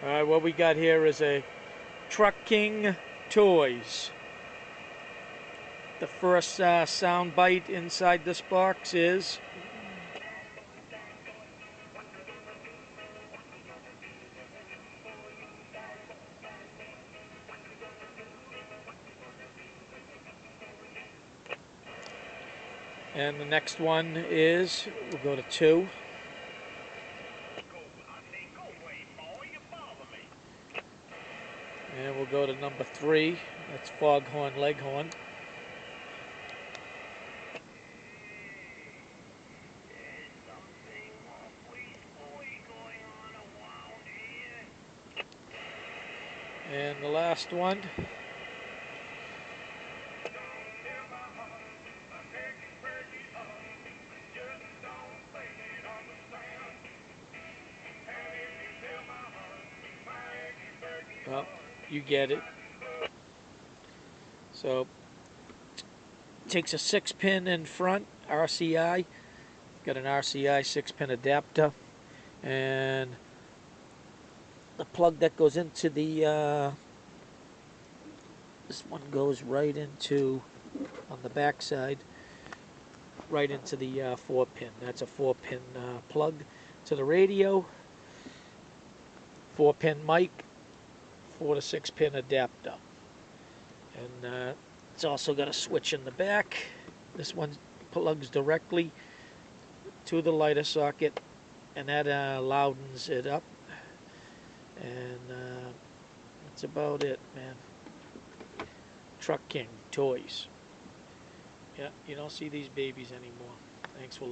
All right, what we got here is a TruckToyz. The first sound bite inside this box is and the next one is, we'll go to 2. And we'll go to number 3. That's Foghorn Leghorn. And the last one well, you get it. So takes a 6-pin in front, RCI. Got an RCI 6-pin adapter, and the plug that goes into the this one goes right into, on the back side, right into the 4-pin. That's a 4-pin plug to the radio, 4-pin mic, 4 to 6-pin adapter. And it's also got a switch in the back. This one plugs directly to the lighter socket, and that loudens it up. And that's about it, man. TruckToyz. Yeah, you don't see these babies anymore. Thanks for